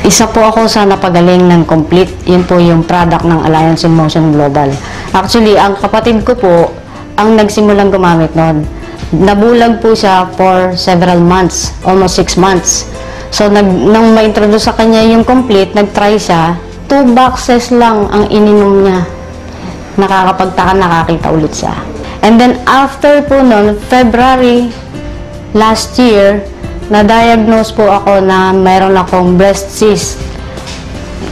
Isa po ako sa napagaling ng Complete. Yun po yung product ng Alliance in Motion Global. Actually, ang kapatid ko po ang nagsimulang gumamit noon. Nabulag po siya for several months, almost 6 months. So, nang ma-introduce sa kanya yung Complete, nag-try siya, 2 boxes lang ang ininom niya. Nakakapagtaka, nakakita ulit siya. And then, after po noon, February last year, na-diagnose po ako na mayroon akong breast cyst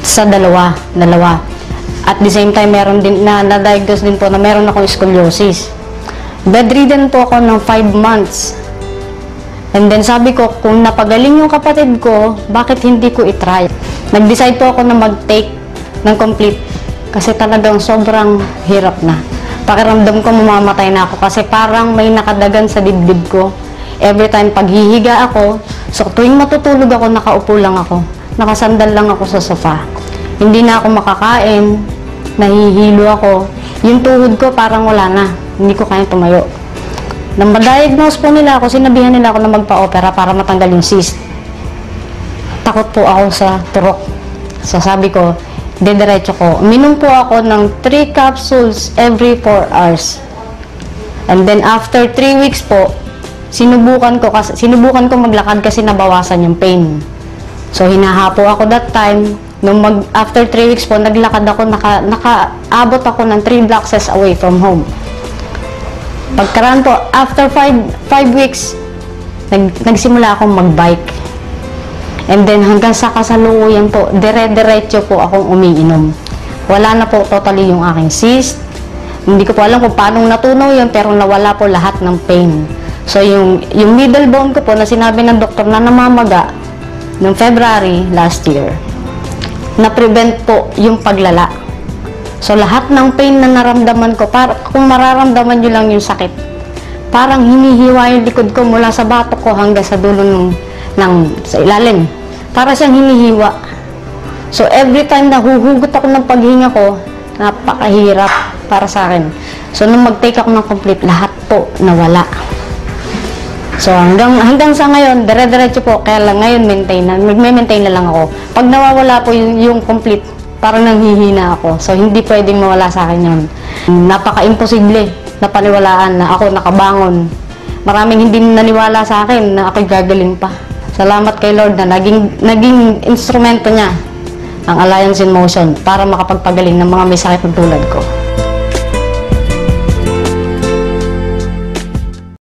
sa dalawa. At the same time, meron din na-diagnose din po na meron akong scoliosis. Bedridden po ako ng 5 months. And then sabi ko, kung napagaling yung kapatid ko, bakit hindi ko itry? Nag-decide po ako na mag-take ng Complete kasi talagang sobrang hirap na. Pakiramdam ko mamamatay na ako kasi parang may nakadagan sa dibdib ko. Every time paghihiga ako, so tuwing matutulog ako, nakaupo lang ako. Nakasandal lang ako sa sofa. Hindi na ako makakain, nahihilo ako. Yung tuhod ko parang wala na, hindi ko kaya tumayo. Nang ma-diagnose po nila ako, sinabihan nila ako na magpa-opera para matanggal yung cyst. Takot po ako sa turok. So sabi ko, diretso ko. Uminom po ako ng 3 capsules every 4 hours. And then after 3 weeks po, sinubukan ko maglakad kasi nabawasan yung pain. So hinahapo ako that time. After 3 weeks po, naglakad ako, nakaabot ako ng 3 blocks away from home. Pagkaraan po, after 5 weeks, nagsimula akong magbike. And then hanggang sa kasalukuyan po, dire-diretso po akong umiinom. Wala na po totally yung aking cyst. Hindi ko po alam kung paano natunaw yun, pero nawala po lahat ng pain. So, yung middle bone ko po na sinabi ng doktor na namamaga noong February last year, na-prevent po yung paglala. So, lahat ng pain na naramdaman ko, kung mararamdaman nyo lang yung sakit, parang hinihiwa yung likod ko mula sa batok ko hanggang sa dulo sa ilalim. Para siyang hinihiwa. So, every time na huhugot ako ng paghinga ko, napakahirap para sa akin. So, nung mag-take ako ng Complete, lahat po nawala. So, hanggang sa ngayon, dire-diretso po, kaya lang ngayon magme-maintain na lang ako. Pag nawawala po yung Complete, parang nanghihina ako. So, hindi pwedeng mawala sa akin yun. Napaka-imposible na paniwalaan na ako nakabangon. Maraming hindi naniwala sa akin na ako'y gagaling pa. Salamat kay Lord na naging instrumento niya ang Alliance in Motion para makapagpagaling ng mga may sakit tulad ko.